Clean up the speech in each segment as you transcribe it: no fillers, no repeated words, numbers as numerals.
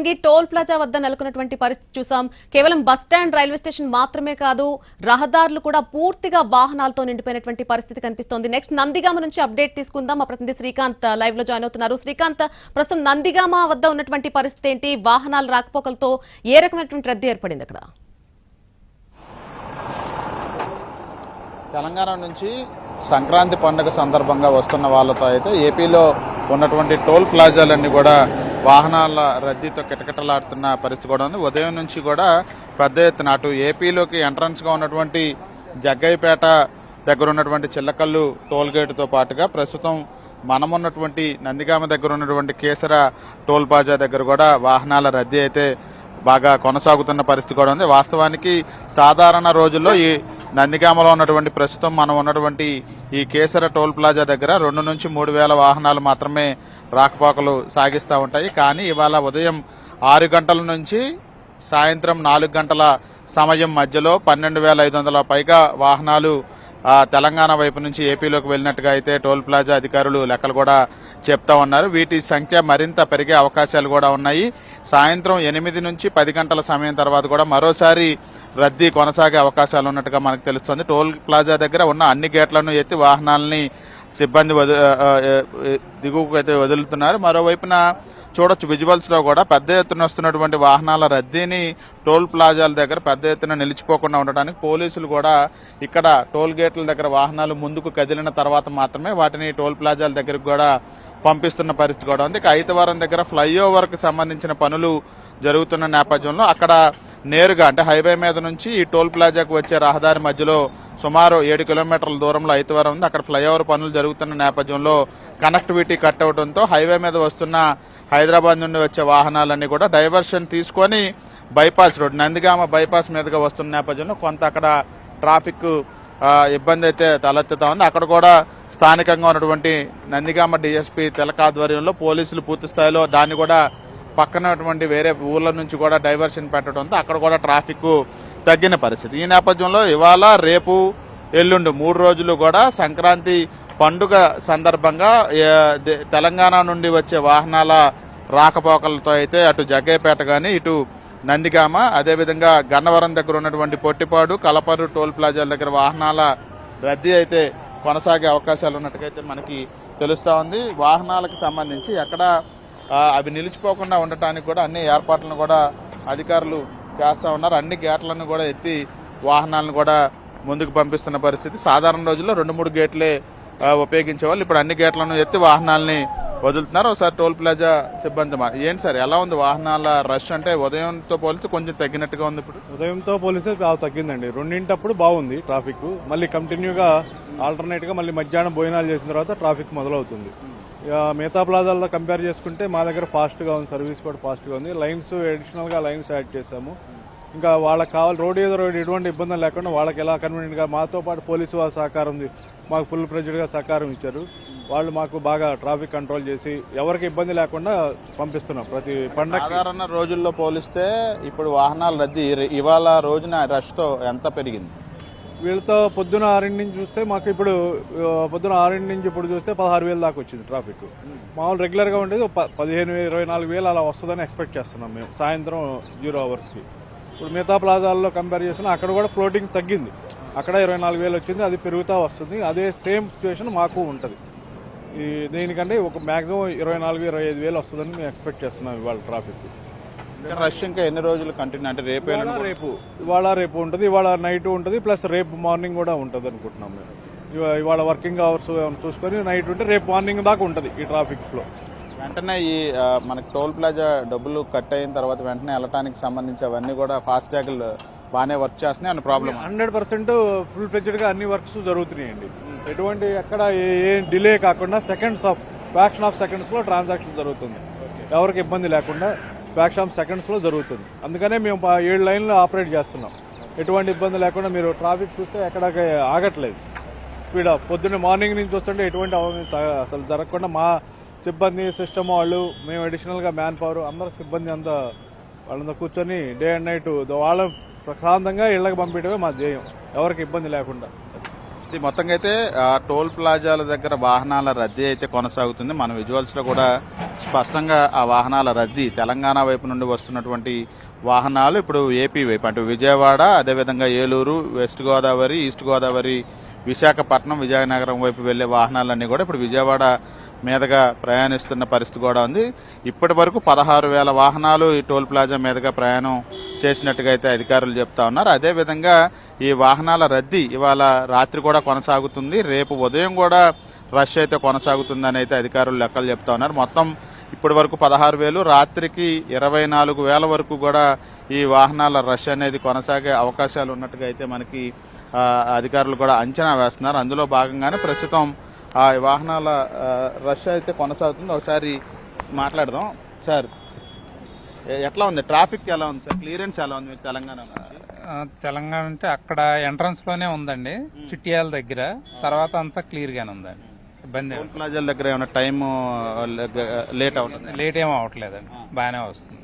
Relangi toll plaza వద్ద నెలకొన్నటువంటి పరిస్థితి చూసాం. కేవలం బస్ స్టాండ్, రైల్వే స్టేషన్ మాత్రమే కాదు, రహదారులు కూడా పూర్తిగా వాహనాలతో నిండిపోయినటువంటి పరిస్థితి కనిపిస్తోంది. నెక్స్ట్ నందిగామ నుంచి అప్డేట్ తీసుకుందాం. మా ప్రతినిధి శ్రీకాంత్ లైవ్ లో జాయిన్ అవుతున్నారు. శ్రీకాంత్, ప్రస్తుతం నందిగామ వద్ద ఉన్నటువంటి పరిస్థితి ఏంటి? వాహనాల రాకపోకలతో ఏ రకమైనటువంటి రద్దీ ఏర్పడింది అక్కడ? తెలంగాణ నుంచి సంక్రాంతి పండుగ సందర్భంగా వస్తున్న వాళ్ళతో అయితే ఏపీలో ఉన్నటువంటి టోల్ ప్లాజాలన్నీ కూడా వాహనాల రద్దీతో కిటకిటలాడుతున్న పరిస్థితి కూడా ఉంది. ఉదయం నుంచి కూడా పెద్ద ఎత్తున అటు ఏపీలోకి ఎంట్రన్స్గా ఉన్నటువంటి జగ్గయ్యపేట దగ్గర ఉన్నటువంటి చిల్లకల్లు టోల్ గేటుతో పాటుగా ప్రస్తుతం మనమున్నటువంటి నందిగామ దగ్గర ఉన్నటువంటి కేసర టోల్ ప్లాజా దగ్గర కూడా వాహనాల రద్దీ అయితే బాగా కొనసాగుతున్న పరిస్థితి కూడా ఉంది. వాస్తవానికి సాధారణ రోజుల్లో ఈ నందిగామలో ఉన్నటువంటి ప్రస్తుతం మనం ఉన్నటువంటి ఈ కేసర టోల్ ప్లాజా దగ్గర 2 నుంచి 3 వేల వాహనాలు మాత్రమే రాకపోకలు సాగిస్తూ ఉంటాయి. కానీ ఇవాళ ఉదయం 6 గంటల నుంచి సాయంత్రం 4 గంటల సమయం మధ్యలో 12,500 పైగా వాహనాలు తెలంగాణ వైపు నుంచి ఏపీలోకి వెళ్ళినట్టుగా అయితే టోల్ ప్లాజా అధికారులు లెక్కలు కూడా చెప్తా ఉన్నారు. వీటి సంఖ్య మరింత పెరిగే అవకాశాలు కూడా ఉన్నాయి. సాయంత్రం 8 నుంచి 10 గంటల సమయం తర్వాత కూడా మరోసారి రద్దీ కొనసాగే అవకాశాలు ఉన్నట్టుగా మనకు తెలుస్తుంది. టోల్ ప్లాజా దగ్గర ఉన్న అన్ని గేట్లను ఎత్తి వాహనాలని సిబ్బంది దిగువకు అయితే వదులుతున్నారు. మరోవైపున చూడొచ్చు విజువల్స్ లో కూడా పెద్ద ఎత్తున వస్తున్నటువంటి వాహనాల రద్దీని టోల్ ప్లాజాల దగ్గర పెద్ద ఎత్తున నిలిచిపోకుండా ఉండడానికి పోలీసులు కూడా ఇక్కడ టోల్ గేట్ల దగ్గర వాహనాలు ముందుకు కదిలిన తర్వాత మాత్రమే వాటిని టోల్ ప్లాజాల దగ్గరకు కూడా పంపిస్తున్న పరిస్థితి కూడా ఉంది. ఐతవరం దగ్గర ఫ్లైఓవర్ కు సంబంధించిన పనులు జరుగుతున్న నేపథ్యంలో అక్కడ నేరుగా అంటే హైవే మీద నుంచి ఈ టోల్ ప్లాజాకు వచ్చే రహదారి మధ్యలో సుమారు 7 కిలోమీటర్ల దూరంలో ఐతవరం ఉంది. అక్కడ ఫ్లైఓవర్ పనులు జరుగుతున్న నేపథ్యంలో కనెక్టివిటీ కట్ అవడంతో హైవే మీద వస్తున్న హైదరాబాద్ నుండి వచ్చే వాహనాలన్నీ కూడా డైవర్షన్ తీసుకొని బైపాస్ రోడ్ నందిగామ బైపాస్ మీదుగా వస్తున్న నేపథ్యంలో కొంత అక్కడ ట్రాఫిక్ ఇబ్బంది అయితే తలెత్తుతా ఉంది. అక్కడ కూడా స్థానికంగా ఉన్నటువంటి నందిగామ డిఎస్పీ తిలక ఆధ్వర్యంలో పోలీసులు పూర్తి స్థాయిలో దాన్ని కూడా పక్కనటువంటి వేరే ఊర్ల నుంచి కూడా డైవర్షన్ పెట్టడంతో అక్కడ కూడా ట్రాఫిక్ తగ్గిన పరిస్థితి. ఈ నేపథ్యంలో ఇవాళ రేపు ఎల్లుండి 3 రోజులు కూడా సంక్రాంతి పండుగ సందర్భంగా తెలంగాణ నుండి వచ్చే వాహనాల రాకపోకలతో అయితే అటు జగ్గయ్యపేట కానీ ఇటు నందిగామ అదేవిధంగా గన్నవరం దగ్గర ఉన్నటువంటి పొట్టిపాడు కలపరు టోల్ ప్లాజాల దగ్గర వాహనాల రద్దీ అయితే కొనసాగే అవకాశాలు ఉన్నట్టుగైతే మనకి తెలుస్తూ ఉంది. వాహనాలకు సంబంధించి ఎక్కడ అవి నిలిచిపోకుండా ఉండటానికి కూడా అన్ని ఏర్పాట్లను కూడా అధికారులు చేస్తూ ఉన్నారు. అన్ని గేట్లను కూడా ఎత్తి వాహనాలను కూడా ముందుకు పంపిస్తున్న పరిస్థితి. సాధారణ రోజుల్లో 2-3 గేట్లే ఉపయోగించేవాళ్ళు ఇప్పుడు అన్ని గేట్లను ఎత్తి వాహనాలని వదులుతున్నారు. ఒకసారి టోల్ ప్లాజా సిబ్బంది ఏంటి సార్ ఎలా ఉంది వాహనాల రష్? అంటే ఉదయంతో పోలిస్తే కొంచెం తగ్గినట్టుగా ఉంది. ఇప్పుడు ఉదయంతో పోలిస్తే తగ్గిందండి. 2 బాగుంది ట్రాఫిక్. మళ్ళీ కంటిన్యూగా ఆల్టర్నేట్ గా మళ్ళీ మధ్యాహ్నం భోజనాలు చేసిన తర్వాత ట్రాఫిక్ మొదలవుతుంది. మిగతా ప్లాజాల్లో కంపేర్ చేసుకుంటే మా దగ్గర ఫాస్ట్గా ఉంది, సర్వీస్ కూడా ఫాస్ట్గా ఉంది. లైన్స్ అడిషనల్గా లైన్స్ యాడ్ చేశాము. ఇంకా వాళ్ళకి కావాలి రోడ్ ఎటువంటి ఇబ్బందులు లేకుండా వాళ్ళకి ఎలా కన్వీనియంట్గా మాతో పాటు పోలీసు వాళ్ళ సహకారం మాకు ఫుల్ ప్రెజర్గా సహకారం ఇచ్చారు. వాళ్ళు మాకు బాగా ట్రాఫిక్ కంట్రోల్ చేసి ఎవరికి ఇబ్బంది లేకుండా పంపిస్తున్నాం ప్రతి పండుగ. సాధారణ రోజుల్లో పోలిస్తే ఇప్పుడు వాహనాల రద్దీ ఇవాళ రోజున రష్ తో ఎంత పెరిగింది? వీళ్ళతో పొద్దున 6 నుంచి చూస్తే మాకు ఇప్పుడు పొద్దున 6 నుంచి ఇప్పుడు చూస్తే 16,000 దాకా వచ్చింది ట్రాఫిక్. మామూలు రెగ్యులర్ గా ఉండేది 15,000-24,000 అలా వస్తుందని ఎక్స్పెక్ట్ చేస్తున్నాం మేము సాయంత్రం 0 అవర్స్కి. ఇప్పుడు మిగతా ప్లాజాల్లో కంపేర్ చేసినా అక్కడ కూడా ఫ్లోటింగ్ తగ్గింది. అక్కడ 24,000 వచ్చింది, అది పెరుగుతూ వస్తుంది. అదే సేమ్ సిచ్యువేషన్ మాకు ఉంటుంది. దీనికంటే ఒక మాక్సిమం 24,000-25,000 వస్తుందని మేము ఎక్స్పెక్ట్ చేస్తున్నాం ఇవాళ ట్రాఫిక్. రష్ ఇంకా ఎన్ని రోజులు కంటిన్యూ అంటే ఇవాళ రేపు ఉంటుంది, ఇవాళ నైట్ ఉంటుంది, ప్లస్ రేపు మార్నింగ్ కూడా ఉంటుంది అనుకుంటున్నాం మేము. ఇవాళ వర్కింగ్ అవర్స్ చూసుకొని నైట్ ఉంటే రేపు మార్నింగ్ దాకా ఉంటుంది ఈ ట్రాఫిక్ ఫ్లో. వెంటనే ఈ మనకి టోల్ ప్లాజా డబ్బులు కట్ అయిన తర్వాత వెంటనే వెళ్ళటానికి సంబంధించి అవన్నీ కూడా ఫాస్ట్ ట్యాగ్లు బాగానే వర్క్ చేస్తున్నాయి అన్న ప్రాబ్లం 100% ఫుల్ ఫ్లెడ్జ్డ్ గా అన్ని వర్క్స్ జరుగుతున్నాయండి. ఎటువంటి ఎక్కడ ఏ డిలే కాకుండా ఫ్రాక్షన్ ఆఫ్ సెకండ్స్ లో ట్రాన్సాక్షన్ జరుగుతుంది. ఎవరికి ఇబ్బంది లేకుండా ఫ్రాక్షన్ ఆఫ్ సెకండ్స్ లో జరుగుతుంది. అందుకనే మేము 7 లైన్లు ఆపరేట్ చేస్తున్నాం. ఎటువంటి ఇబ్బంది లేకుండా మీరు ట్రాఫిక్ చూస్తే ఎక్కడ ఆగట్లేదు. స్పీడ్ పొద్దున్న మార్నింగ్ నుంచి వస్తుంటే ఎటువంటి అసలు జరగకుండా మా సిబ్బంది సిస్టమ్ వాళ్ళు మేము అడిషనల్ గా మ్యాన్ పవర్ అందరూ సిబ్బంది అంతా వాళ్ళంతా కూర్చొని డే అండ్ నైట్ వాళ్ళ ప్రశాంతంగా ఇళ్లకు పంపించడమే మా ధ్యేయం, ఎవరికి ఇబ్బంది లేకుండా. ఇది మొత్తంగా అయితే టోల్ ప్లాజాల దగ్గర వాహనాల రద్దీ అయితే కొనసాగుతుంది. మన విజువల్స్ లో కూడా స్పష్టంగా ఆ వాహనాల రద్దీ తెలంగాణ వైపు నుండి వస్తున్నటువంటి వాహనాలు ఇప్పుడు ఏపీ వైపు అంటే విజయవాడ, అదేవిధంగా ఏలూరు, వెస్ట్ గోదావరి, ఈస్ట్ గోదావరి, విశాఖపట్నం, విజయనగరం వైపు వెళ్లే వాహనాలన్నీ కూడా ఇప్పుడు విజయవాడ మీదుగా ప్రయాణిస్తున్న పరిస్థితి కూడా ఉంది. ఇప్పటి వరకు 16,000 వాహనాలు ఈ టోల్ ప్లాజా మీదుగా ప్రయాణం చేసినట్టుగా అయితే అధికారులు చెప్తా ఉన్నారు. అదేవిధంగా ఈ వాహనాల రద్దీ ఇవాళ రాత్రి కూడా కొనసాగుతుంది. రేపు ఉదయం కూడా రష్ అయితే కొనసాగుతుందని అయితే అధికారులు లెక్కలు చెప్తా ఉన్నారు. మొత్తం ఇప్పటి వరకు 16,000, రాత్రికి 24,000 వరకు కూడా ఈ వాహనాల రష్ అనేది కొనసాగే అవకాశాలు ఉన్నట్టుగా అయితే మనకి అధికారులు కూడా అంచనా వేస్తున్నారు. అందులో భాగంగానే ప్రస్తుతం ఆ వాహనాల రష్ అయితే కొనసాగుతుంది. ఒకసారి మాట్లాడదాం సార్. ఎట్లా ఉంది ట్రాఫిక్, ఎలా ఉంది సార్, క్లియరెన్స్ ఎలా ఉంది మీకు తెలంగాణ? తెలంగాణ అంటే అక్కడ ఎంట్రన్స్ లోనే ఉందండి, చిట్యాల దగ్గర. తర్వాత అంతా క్లియర్ గానే ఉందండి, ఇబ్బంది టోల్ ప్లాజాల దగ్గర ఏమైనా టైం లేట్ అవుతుంది? లేట్ ఏమో అవట్లేదండి, బాగానే వస్తుంది.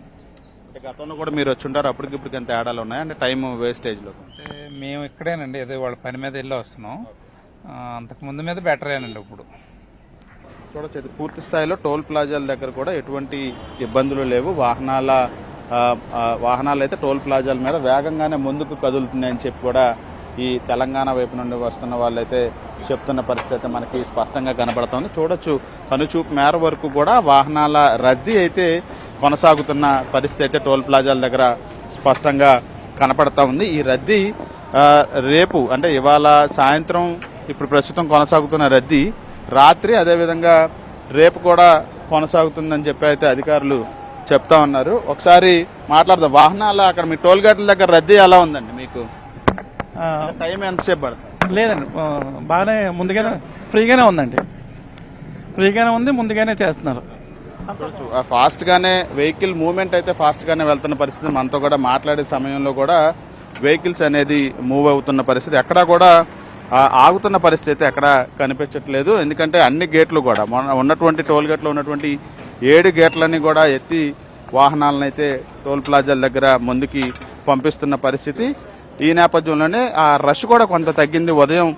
గతంలో కూడా మీరు వచ్చి ఉంటారు, అప్పటికిప్పటికి ఎంత తేడాలు ఉన్నాయి అంటే టైం వేస్టేజ్ లో? అంటే మేము ఇక్కడేనండి, ఏదో వాళ్ళ పని మీద వెళ్ళి వస్తున్నాం. అంతకు ముందు మీద బెటరేనండి. ఇప్పుడు చూడొచ్చు పూర్తి స్థాయిలో టోల్ ప్లాజాల దగ్గర కూడా ఎటువంటి ఇబ్బందులు లేవు. వాహనాలు అయితే టోల్ ప్లాజాల మీద వేగంగానే ముందుకు కదులుతున్నాయని చెప్పి కూడా ఈ తెలంగాణ వైపు నుండి వస్తున్న వాళ్ళైతే చెప్తున్న పరిస్థితి అయితే మనకి స్పష్టంగా కనబడుతోంది. చూడొచ్చు కనుచూపు మేర వరకు కూడా వాహనాల రద్దీ అయితే కొనసాగుతున్న పరిస్థితి అయితే టోల్ ప్లాజాల దగ్గర స్పష్టంగా కనపడతా ఉంది. ఈ రద్దీ రేపు అంటే ఇవాళ సాయంత్రం ఇప్పుడు ప్రస్తుతం కొనసాగుతున్న రద్దీ రాత్రి అదేవిధంగా రేపు కూడా కొనసాగుతుందని చెప్పి అయితే అధికారులు చెప్తా ఉన్నారు. ఒకసారి మాట్లాడదాం. వాహనాలు అక్కడ మీ టోల్ గేట్ల దగ్గర రద్దీ ఎలా ఉందండి మీకు? టైం ఎంతసేపు పడుతుంది? లేదండి, బాగానే ముందుగానే ఫ్రీగానే ఉందండి, ఫ్రీగానే ఉంది, ముందుగానే చేస్తున్నారు. ఫాస్ట్ గానే వెహికల్ మూవ్మెంట్ అయితే ఫాస్ట్ గానే వెళ్తున్న పరిస్థితి. మనతో కూడా మాట్లాడే సమయంలో కూడా వెహికల్స్ అనేది మూవ్ అవుతున్న పరిస్థితి, ఎక్కడా కూడా ఆగుతున్న పరిస్థితి అయితే ఎక్కడ కనిపించట్లేదు. ఎందుకంటే అన్ని గేట్లు కూడా ఉన్నటువంటి టోల్ గేట్లో ఉన్నటువంటి 7 గేట్లని కూడా ఎత్తి వాహనాలను అయితే టోల్ ప్లాజాల దగ్గర ముందుకి పంపిస్తున్న పరిస్థితి. ఈ నేపథ్యంలోనే ఆ రష్ కూడా కొంత తగ్గింది. ఉదయం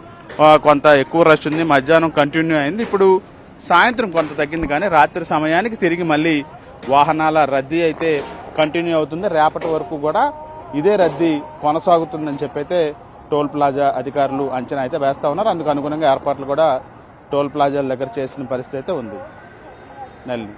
కొంత ఎక్కువ రష్ ఉంది, మధ్యాహ్నం కంటిన్యూ అయింది, ఇప్పుడు సాయంత్రం కొంత తగ్గింది. కానీ రాత్రి సమయానికి తిరిగి మళ్ళీ వాహనాల రద్దీ అయితే కంటిన్యూ అవుతుంది. రేపటి వరకు కూడా ఇదే రద్దీ కొనసాగుతుందని చెప్పైతే టోల్ ప్లాజా అధికారులు అంచనా అయితే వేస్తా ఉన్నారు. అందుకు అనుగుణంగా ఏర్పాట్లు కూడా టోల్ ప్లాజాల దగ్గర చేసిన పరిస్థితి అయితే ఉంది. నెల్లి